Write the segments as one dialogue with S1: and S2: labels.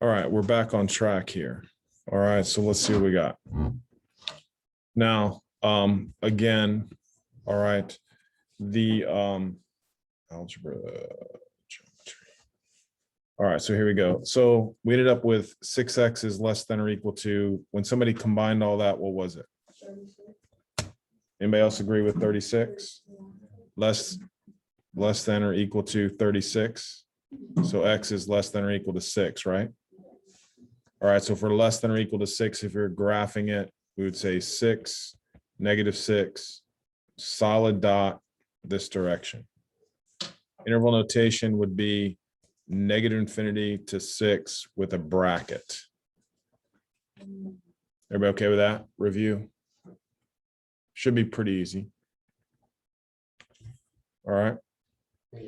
S1: All right, we're back on track here. All right, so let's see what we got. Now, again, all right, the algebra geometry. All right, so here we go. So we ended up with 6x is less than or equal to, when somebody combined all that, what was it?
S2: 36.
S1: Anybody else agree with 36? Less than or equal to 36. So x is less than or equal to 6, right? All right, so for less than or equal to 6, if you're graphing it, we would say 6, -6, solid dot, this direction. Interval notation would be -infinity to 6 with a bracket. Everybody okay with that? Review. Should be pretty easy. All right.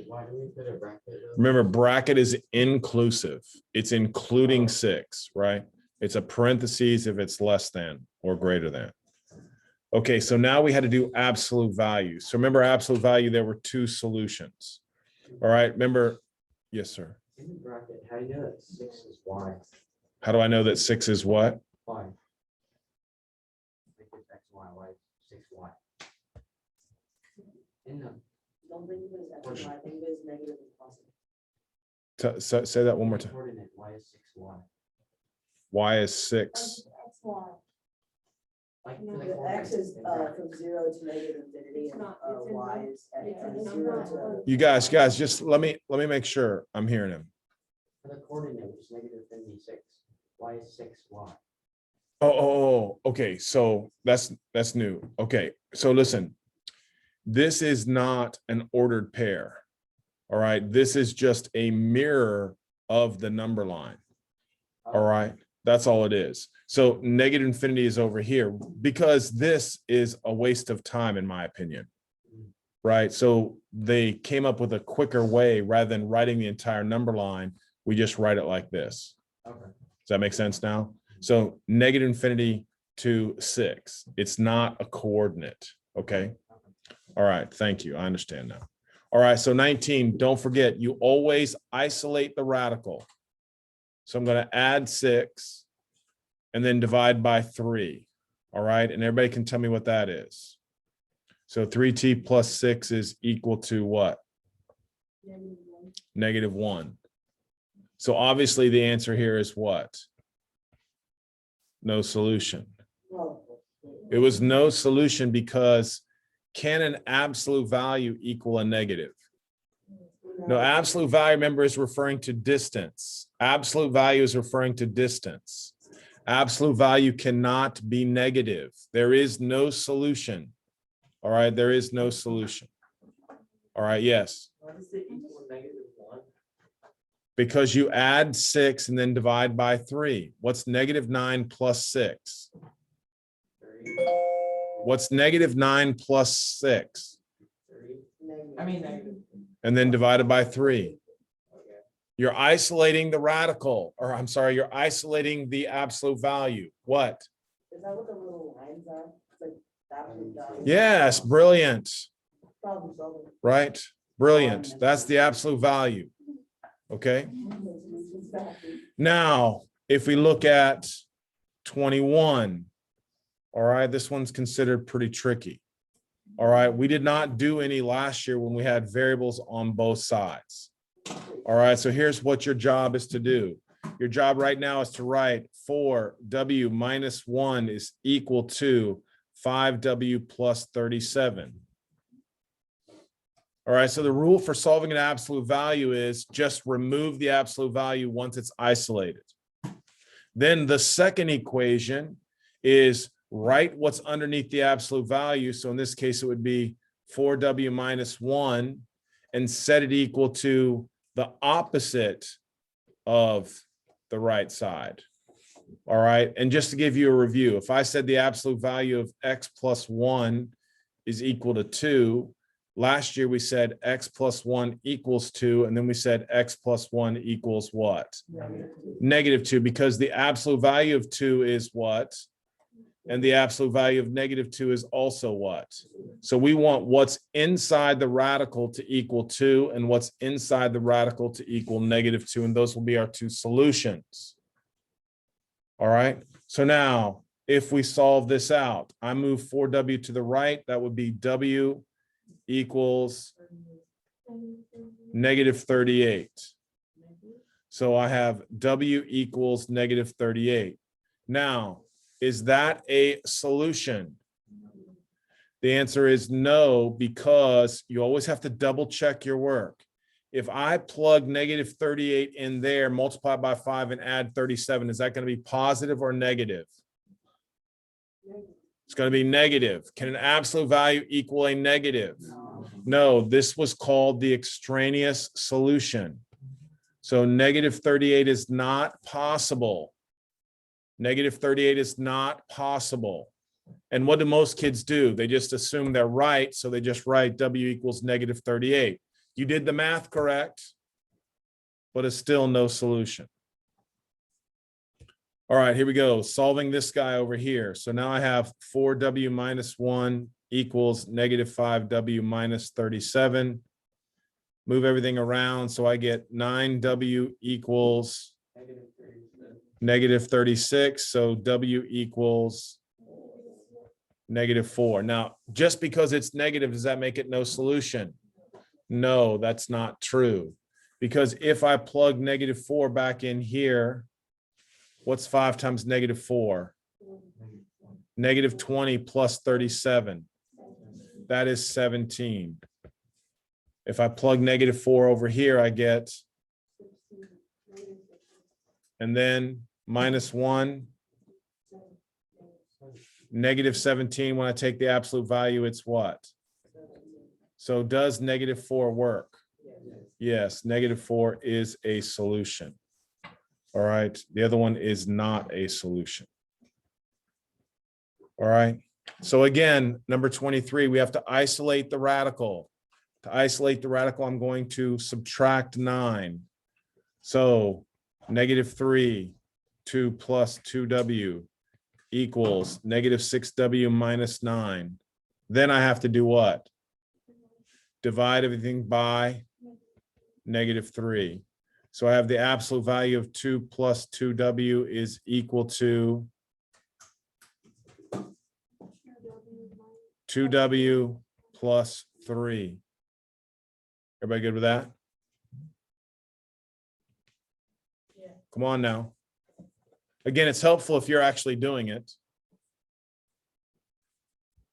S3: Why do we put a bracket?
S1: Remember, bracket is inclusive. It's including 6, right? It's a parentheses if it's less than or greater than. Okay, so now we had to do absolute value. So remember, absolute value, there were 2 solutions. All right, remember, yes, sir.
S3: In the bracket, how do you know that 6 is y?
S1: How do I know that 6 is what?
S3: Y. I think it's x, y, y, 6y. In the
S2: Don't think of it as X and Y, think of it as negative and positive.
S1: Say that one more time.
S3: coordinate, y is 6y.
S1: Y is 6.
S2: X, Y.
S3: Like
S2: No,
S3: for the
S2: the X
S3: coordinates
S2: is
S3: in bracket.
S2: from 0 to negative infinity,
S4: It's
S2: and
S4: not- it's in
S2: Y
S4: the-
S2: is
S4: it's
S2: from
S4: in
S2: 0
S4: number.
S2: to.
S1: You guys, just let me make sure I'm hearing him.
S3: For the coordinate, which is negative infinity 6, y is 6y.
S1: Oh, okay. So that's new. Okay, so listen, this is not an ordered pair. All right, this is just a mirror of the number line. All right, that's all it is. So negative infinity is over here because this is a waste of time, in my opinion. Right, so they came up with a quicker way rather than writing the entire number line. We just write it like this.
S3: Okay.
S1: Does that make sense now? So negative infinity to 6. It's not a coordinate. Okay. All right. Thank you. I understand now. All right. So 19, don't forget, you always isolate the radical. So I'm going to add 6 and then divide by 3. All right. And everybody can tell me what that is. So 3t plus 6 is equal to what? -1. So obviously the answer here is what? No solution.
S2: Well,
S1: It was no solution because can an absolute value equal a negative? No, absolute value, remember, is referring to distance. Absolute value is referring to distance. Absolute value cannot be negative. There is no solution. All right, there is no solution. All right, yes.
S3: Why does it equal -1?
S1: Because you add 6 and then divide by 3. What's -9 plus 6?
S3: 3.
S1: What's -9 plus 6?
S3: 3.
S2: negative.
S3: I mean negative.
S1: And then divided by 3.
S3: Okay.
S1: You're isolating the radical, or I'm sorry, you're isolating the absolute value. What?
S2: Is that what the little lines are? It's like absolute value.
S1: Yes, brilliant,
S2: Problem solving.
S1: right? Brilliant. That's the absolute value. Okay. Now, if we look at 21, all right, this one's considered pretty tricky. All right, we did not do any last year when we had variables on both sides. All right, so here's what your job is to do. Your job right now is to write 4w minus 1 is equal to 5w plus 37. All right, so the rule for solving an absolute value is just remove the absolute value once it's isolated. Then the second equation is write what's underneath the absolute value. So in this case, it would be 4w minus 1 and set it equal to the opposite of the right side. All right, and just to give you a review, if I said the absolute value of x plus 1 is equal to 2, last year we said x plus 1 equals 2, and then we said x plus 1 equals what? -2, because the absolute value of 2 is what? And the absolute value of -2 is also what? So we want what's inside the radical to equal 2 and what's inside the radical to equal -2, and those will be our two solutions. All right. So now if we solve this out, I move 4W to the right, that would be W equals negative 38. So I have W equals negative 38. Now, is that a solution? The answer is no, because you always have to double check your work. If I plug negative 38 in there, multiply by 5 and add 37, is that going to be positive or negative? It's going to be negative. Can an absolute value equal a negative? No, this was called the extraneous solution. So negative 38 is not possible. Negative 38 is not possible. And what do most kids do? They just assume they're right, so they just write W equals negative 38. You did the math correct, but it's still no solution. All right, here we go. Solving this guy over here. So now I have 4W minus 1 equals negative 5W minus 37. Move everything around, so I get 9W equals negative 36. So W equals negative 4. Now, just because it's negative, does that make it no solution? No, that's not true. Because if I plug negative 4 back in here, what's 5 times negative 4? Negative 20 plus 37. That is 17. If I plug negative 4 over here, I get, and then minus 1, negative 17. When I take the absolute value, it's what? So does negative 4 work? Yes, negative 4 is a solution. All right, the other one is not a solution. All right, so again, number 23, we have to isolate the radical. To isolate the radical, I'm going to subtract 9. So negative 3, 2 plus 2W equals negative 6W minus 9. Then I have to do what? Divide everything by negative 3. So I have the absolute value of 2 plus 2W is equal to 2W plus 3. Everybody good with that?
S2: Yeah.
S1: Come on now. Again, it's helpful if you're actually doing it.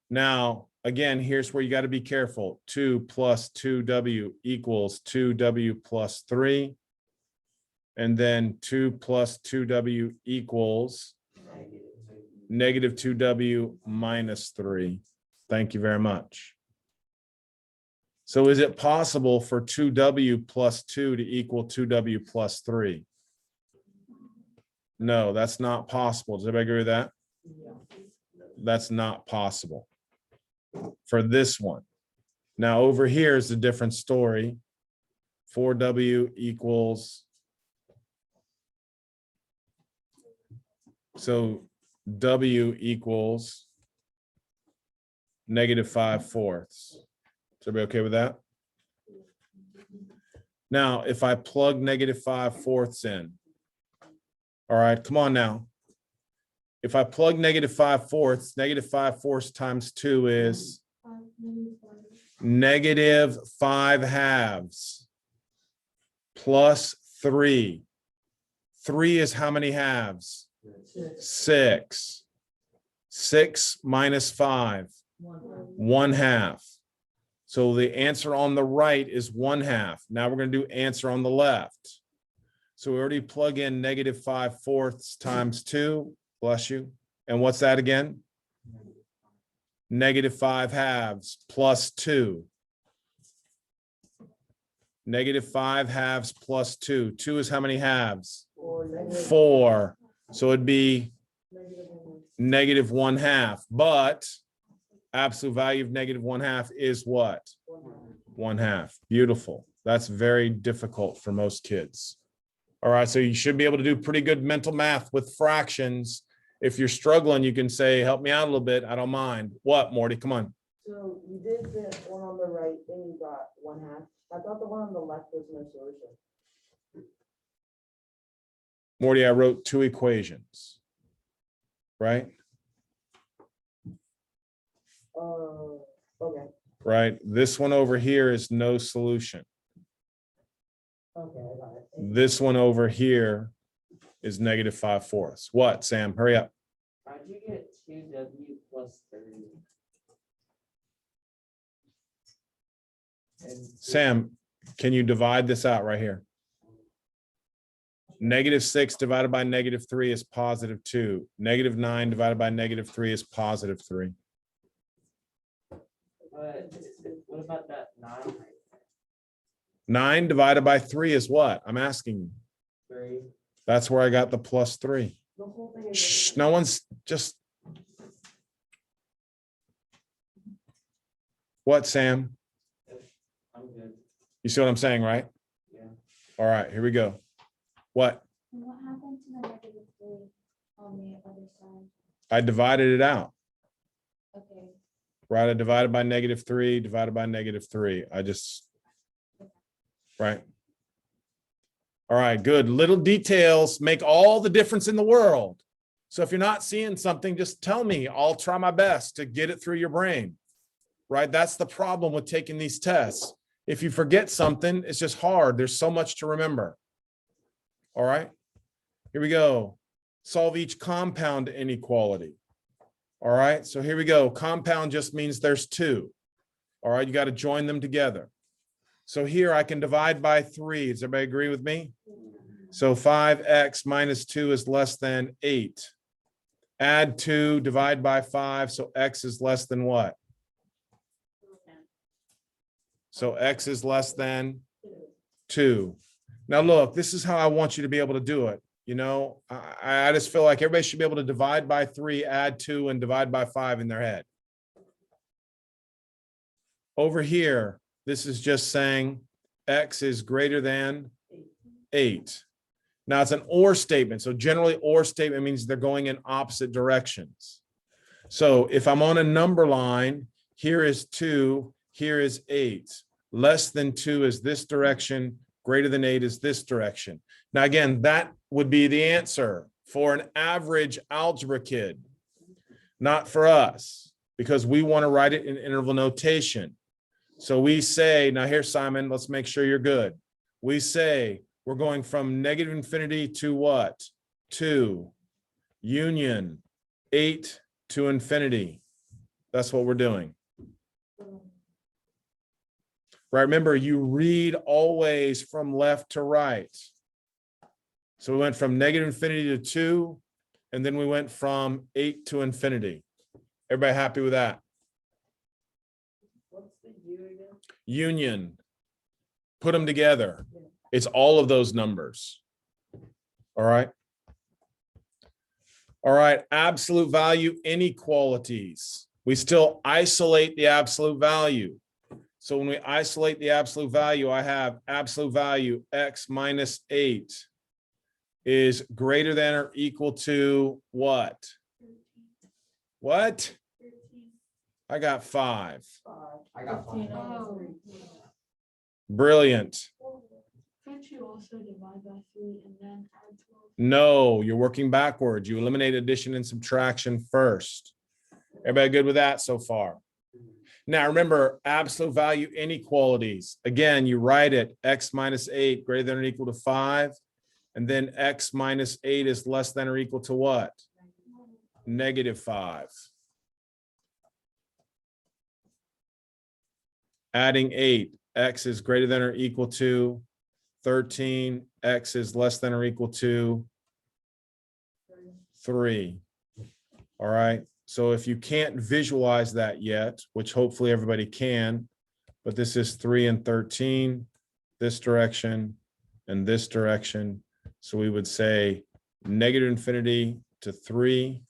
S1: Now, again, here's where you got to be careful. 2 plus 2W equals 2W plus 3. And then 2 plus 2W equals negative 2W minus 3. Thank you very much. So is it possible for 2W plus 2 to equal 2W plus 3? No, that's not possible. Does everybody agree with that? That's not possible for this one. Now over here is a different story. 4W equals, so W equals negative 5/4. Is everybody okay with that? Now, if I plug negative 5/4 in, all right, come on now. If I plug negative 5/4, negative 5/4 times 2 is negative 5/2 plus 3. 3 is how many halves? 6. 6 minus 5, 1/2. So the answer on the right is 1/2. Now we're going to do answer on the left. So we already plug in negative 5/4 times 2, bless you. And what's that again? Negative 5/2 plus 2. Negative 5/2 plus 2. 2 is how many halves? 4. So it'd be negative 1/2. But absolute value of negative 1/2 is what? 1/2. Beautiful. That's very difficult for most kids. All right, so you should be able to do pretty good mental math with fractions. If you're struggling, you can say, help me out a little bit. I don't mind. What, Morty? Come on.
S2: So you did the one on the right, then you got 1/2. I thought the one on the left was no solution.
S1: Morty, I wrote 2 equations. right?
S2: Okay,
S1: Right? This one over here is no solution.
S2: okay, I got it.
S1: This one over here is -5/4. What, Sam? Hurry up.
S4: How'd you get 2W plus 30? And
S1: Sam, can you divide this out right here? -6 divided by -3 is +2. -9 divided by -3 is +3.
S4: But what about that 9?
S1: 9 divided by 3 is what? I'm asking you.
S4: 3.
S1: That's where I got the +3.
S2: The whole thing is.
S1: Shh, no one's just. What, Sam?
S4: I'm good.
S1: You see what I'm saying, right?
S4: Yeah.
S1: All right, here we go. What?
S5: What happened to the -3 on the other side?
S1: I divided it out,
S5: Okay,
S1: right? I divided by -3, divided by -3. I just, right? All right, good. Little details make all the difference in the world. So if you're not seeing something, just tell me. I'll try my best to get it through your brain, right? That's the problem with taking these tests. If you forget something, it's just hard. There's so much to remember. All right, here we go. Solve each compound inequality. All right, so here we go. Compound just means there's two. All right, you got to join them together. So here I can divide by 3. Does everybody agree with me? So 5x minus 2 is less than 8. Add 2, divide by 5, so x is less than what? So x is less than 2. Now look, this is how I want you to be able to do it. You know, I just feel like everybody should be able to divide by 3, add 2, and divide by 5 in their head. Over here, this is just saying x is greater than 8. Now it's an or statement. So generally or statement means they're going in opposite directions. So if I'm on a number line, here is 2, here is 8. Less than 2 is this direction, greater than 8 is this direction. Now again, that would be the answer for an average algebra kid, not for us, because we want to write it in interval notation. So we say, now here, Simon, let's make sure you're good. We say we're going from -infinity to what? 2, union, 8 to infinity. That's what we're doing. Right, remember, you read always from left to right. So we went from -infinity to 2, and then we went from 8 to infinity. Everybody happy with that?
S2: What's the U again?
S1: Union. Put them together. It's all of those numbers. All right. All right, absolute value inequalities. We still isolate the absolute value. So when we isolate the absolute value, I have absolute value x minus 8 is greater than or equal to what? What? I got 5.
S3: I got 5.
S1: Brilliant.
S5: Can't you also divide by 3 and then add 12?
S1: No, you're working backwards. You eliminate addition and subtraction first. Everybody good with that so far? Now remember, absolute value inequalities. Again, you write it x minus 8 greater than or equal to 5. And then x minus 8 is less than or equal to what? -5. Adding 8, x is greater than or equal to 13, x is less than or equal to 3. All right, so if you can't visualize that yet, which hopefully everybody can, but this is 3 and 13, this direction and this direction. So we would say -infinity to 3,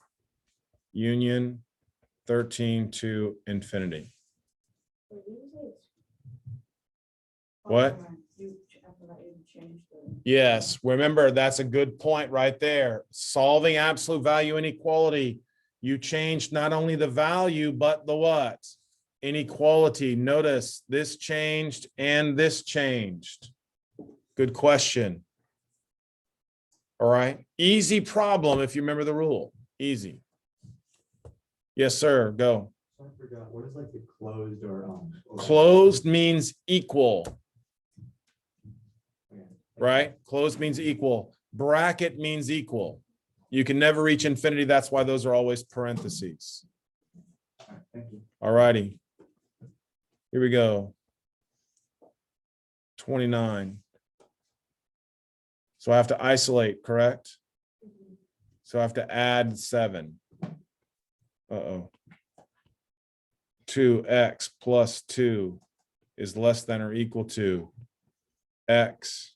S1: union 13 to infinity. What? Yes, remember, that's a good point right there. Solving absolute value inequality, you changed not only the value, but the what? Inequality. Notice this changed and this changed. Good question. All right, easy problem if you remember the rule, easy. Yes, sir, go.
S6: I forgot, what is like the closed or, open?
S1: Closed means equal,
S6: Okay.
S1: right? Closed means equal. Bracket means equal. You can never reach infinity. That's why those are always parentheses.
S6: All right, thank you.
S1: All righty. Here we go. 29. So I have to isolate, correct? So I have to add 7. Uh-oh. 2x plus 2 is less than or equal to x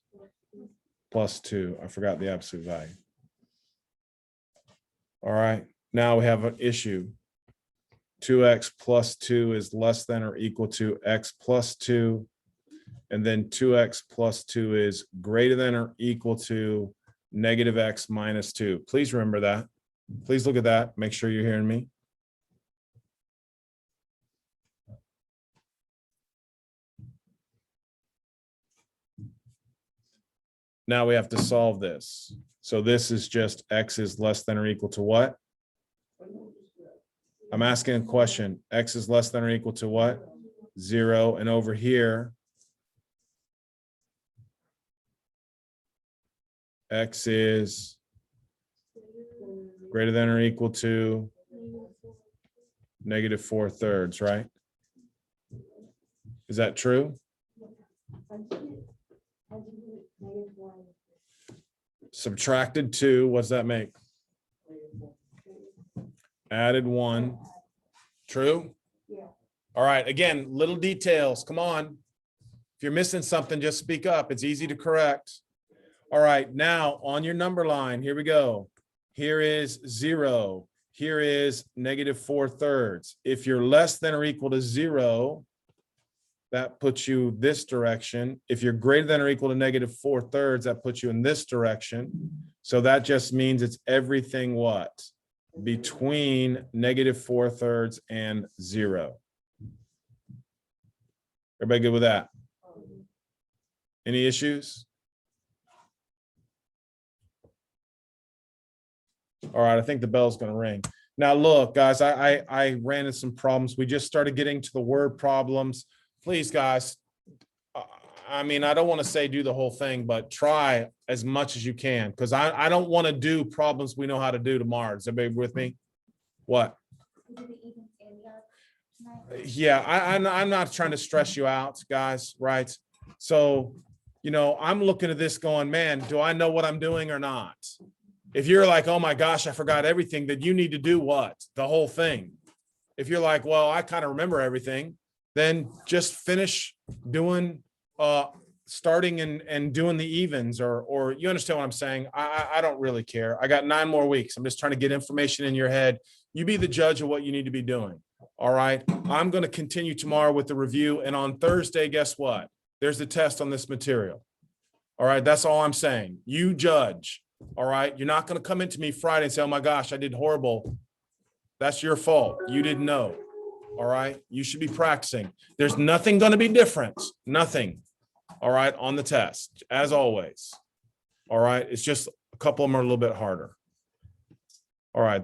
S1: plus 2. I forgot the absolute value. All right, now we have an issue. 2x plus 2 is less than or equal to x plus 2. And then 2x plus 2 is greater than or equal to negative x minus 2. Please remember that. Please look at that. Make sure you're hearing me. Now we have to solve this. So this is just x is less than or equal to what? I'm asking a question. X is less than or equal to what? 0. And over here, x is greater than or equal to negative 4/3, right? Is that true? Subtracted 2, what's that make? Added 1. True?
S2: Yeah.
S1: All right, again, little details. Come on. If you're missing something, just speak up. It's easy to correct. All right, now on your number line, here we go. Here is 0. Here is negative 4/3. If you're less than or equal to 0, that puts you this direction. If you're greater than or equal to negative 4/3, that puts you in this direction. So that just means it's everything what? Between negative 4/3 and 0. Everybody good with that? Any issues? All right, I think the bell's going to ring. Now, look, guys, I ran into some problems. We just started getting to the word problems. Please, guys, I mean, I don't want to say do the whole thing, but try as much as you can, because I don't want to do problems we know how to do tomorrow. Is everybody with me? What? Yeah, I'm not trying to stress you out, guys, right? So, you know, I'm looking at this going, man, do I know what I'm doing or not? If you're like, oh my gosh, I forgot everything, then you need to do what? The whole thing. If you're like, well, I kind of remember everything, then just finish doing, starting and doing the evens, or you understand what I'm saying? I don't really care. I got 9 more weeks. I'm just trying to get information in your head. You be the judge of what you need to be doing. All right. I'm going to continue tomorrow with the review. And on Thursday, guess what? There's the test on this material. All right. That's all I'm saying. You judge. All right. You're not going to come into me Friday and say, oh my gosh, I did horrible. That's your fault. You didn't know. All right. You should be practicing. There's nothing going to be different. Nothing. All right. On the test, as always. All right. It's just a couple of them are a little bit harder. All right.